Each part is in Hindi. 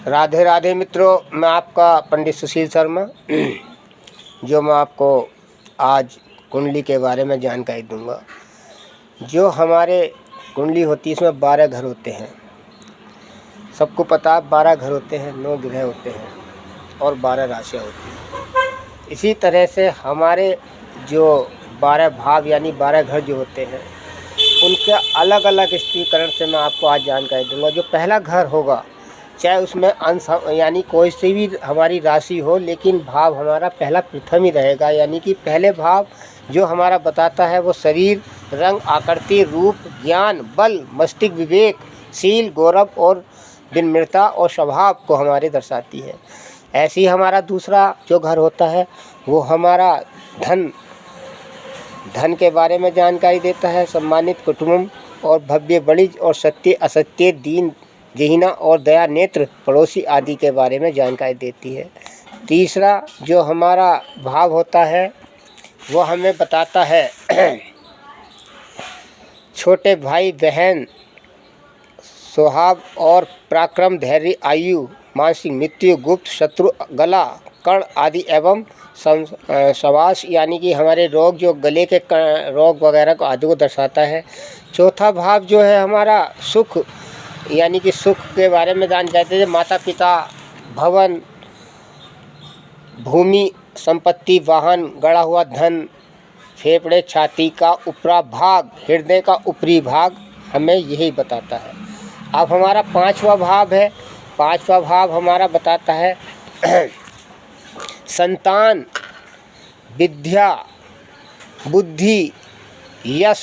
राधे राधे मित्रों, मैं आपका पंडित सुशील शर्मा जो मैं आपको आज कुंडली के बारे में जानकारी दूंगा। जो हमारे कुंडली होती है इसमें 12 घर होते हैं। सबको पता है 12 घर होते हैं, 9 ग्रह होते हैं और 12 राशियाँ होती हैं। इसी तरह से हमारे जो 12 भाव यानी 12 घर जो होते हैं उनके अलग अलग स्थिरीकरण से मैं आपको आज जानकारी दूंगा। जो पहला घर होगा, चाहे उसमें अंश यानी कोई सी भी हमारी राशि हो, लेकिन भाव हमारा पहला प्रथम ही रहेगा। यानी कि पहले भाव जो हमारा बताता है वो शरीर, रंग, आकृति, रूप, ज्ञान, बल, मस्तिष्क, विवेक, शील, गौरव और विनम्रता और स्वभाव को हमारे दर्शाती है। ऐसे ही हमारा दूसरा जो घर होता है वो हमारा धन के बारे में जानकारी देता है। सम्मानित कुटुंब और भव्य बणिज और सत्य असत्य, दीन गहीना और दया नेत्र, पड़ोसी आदि के बारे में जानकारी देती है। तीसरा जो हमारा भाव होता है वो हमें बताता है छोटे भाई बहन, स्वभाव और पराक्रम, धैर्य, आयु, मानसिक मृत्यु, गुप्त शत्रु, गला, कर्ण आदि एवं श्वास यानी कि हमारे रोग, जो गले के रोग वगैरह को आदि को दर्शाता है। चौथा भाव जो है हमारा सुख यानी कि सुख के बारे में जान जाते हैं। माता पिता, भवन, भूमि, संपत्ति, वाहन, गड़ा हुआ धन, फेफड़े, छाती का ऊपरी भाग, हृदय का ऊपरी भाग हमें यही बताता है। अब हमारा पांचवा भाव है। पांचवा भाव हमारा बताता है संतान, विद्या, बुद्धि, यश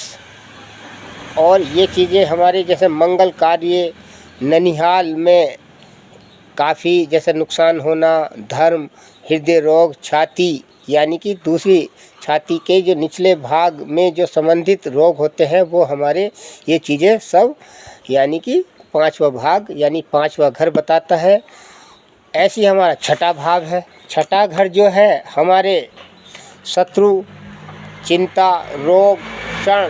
और ये चीज़ें हमारे जैसे मंगल कार्य, ननिहाल में काफ़ी जैसे नुकसान होना, धर्म, हृदय रोग, छाती यानी कि दूसरी छाती के जो निचले भाग में जो संबंधित रोग होते हैं वो हमारे ये चीज़ें सब यानी कि पांचवा भाग यानी पांचवा घर बताता है। ऐसी हमारा छठा भाव है। छठा घर जो है हमारे शत्रु, चिंता, रोग, क्षण,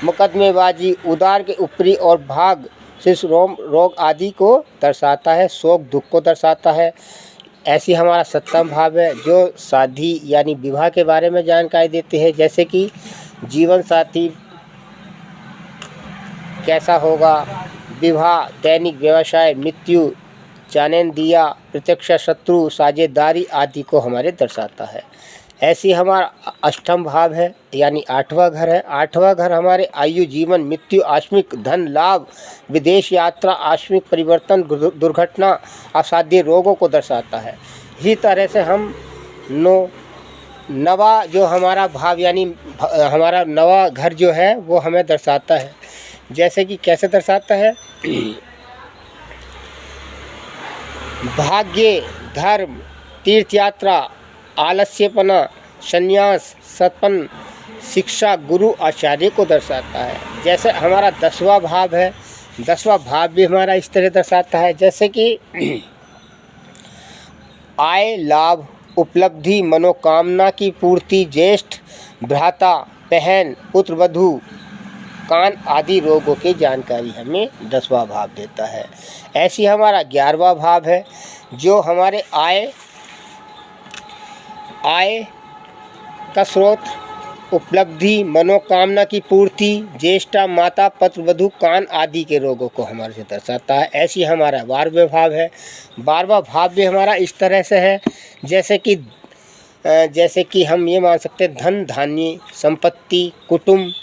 मुकदमेबाजी, उदार के ऊपरी और भाग शिशु रोग आदि को दर्शाता है। शोक, दुख को दर्शाता है। ऐसी हमारा सप्तम भाव है जो शादी यानी विवाह के बारे में जानकारी देते हैं, जैसे कि जीवन साथी कैसा होगा, विवाह, दैनिक व्यवसाय, मृत्यु, चानेंदिया, प्रत्यक्ष शत्रु, साझेदारी आदि को हमारे दर्शाता है। ऐसी हमारा अष्टम भाव है यानी आठवां घर है। आठवां घर हमारे आयु, जीवन, मृत्यु, आकस्मिक धन लाभ, विदेश यात्रा, आकस्मिक परिवर्तन, दुर्घटना, असाध्य रोगों को दर्शाता है। इसी तरह से हम नवा जो हमारा भाव यानी हमारा नवा घर जो है वो हमें दर्शाता है। जैसे कि कैसे दर्शाता है भाग्य, धर्म, तीर्थ यात्रा, आलस्यपना, संन्यास, सत्पन, शिक्षा, गुरु, आचार्य को दर्शाता है। जैसे हमारा 10वां भाव है। 10वां भाव भी हमारा इस तरह दर्शाता है जैसे कि आय, लाभ, उपलब्धि, मनोकामना की पूर्ति, ज्येष्ठ, भ्राता, बहन, पुत्र, वधू, कान आदि रोगों की जानकारी हमें 10वां भाव देता है। ऐसी हमारा 11वां भाव है जो हमारे आय का स्रोत, उपलब्धि, मनोकामना की पूर्ति, ज्येष्ठा, माता, पत्र, वधू, कान आदि के रोगों को हमारे से दर्शाता है। ऐसी हमारा 12वां भाव है। 12वां भाव भी हमारा इस तरह से है जैसे कि हम ये मान सकते हैं धन, धान्य, संपत्ति, कुटुंब,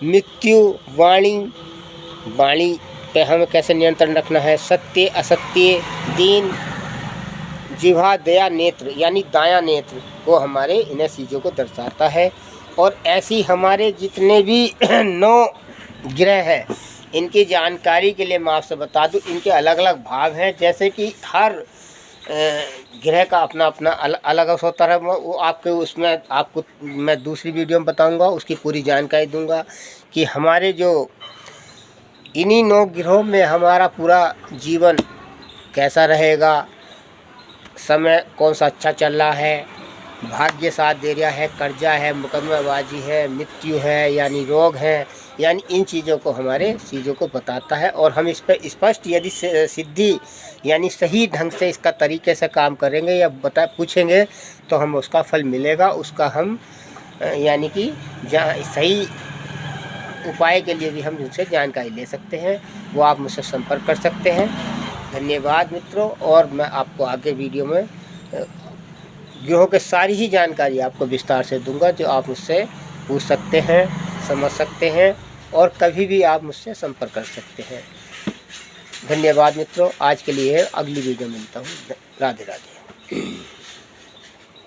मृत्यु, वाणी पे हमें कैसे नियंत्रण रखना है, सत्य, असत्य, दीन, जिह्वा, दया, नेत्र यानी दायां नेत्र को हमारे इन्हें चीज़ों को दर्शाता है। और ऐसी हमारे जितने भी 9 ग्रह हैं इनकी जानकारी के लिए मैं आपसे बता दूं, इनके अलग अलग भाव हैं। जैसे कि हर ग्रह का अपना अपना अलग होता है। वो आपके उसमें आपको मैं दूसरी वीडियो में बताऊंगा, उसकी पूरी जानकारी दूंगा कि हमारे जो इन्हीं 9 ग्रहों में हमारा पूरा जीवन कैसा रहेगा, समय कौन सा अच्छा चल रहा है, भाग्य साथ दे रहा है, कर्जा है, मुकदमेबाजी है, मृत्यु है यानी रोग है, यानी इन चीज़ों को हमारे चीज़ों को बताता है। और हम इस पर स्पष्ट यदि सिद्धि यानी सही ढंग से इसका तरीके से काम करेंगे या पूछेंगे तो हम उसका फल मिलेगा। उसका हम यानी कि सही उपाय के लिए भी हम उनसे जानकारी ले सकते हैं। वो आप मुझसे संपर्क कर सकते हैं। धन्यवाद मित्रों। और मैं आपको आगे वीडियो में ग्रहों के सारी ही जानकारी आपको विस्तार से दूंगा, जो आप मुझसे पूछ सकते हैं, समझ सकते हैं और कभी भी आप मुझसे संपर्क कर सकते हैं। धन्यवाद मित्रों। आज के लिए अगली वीडियो मिलता हूँ। राधे राधे।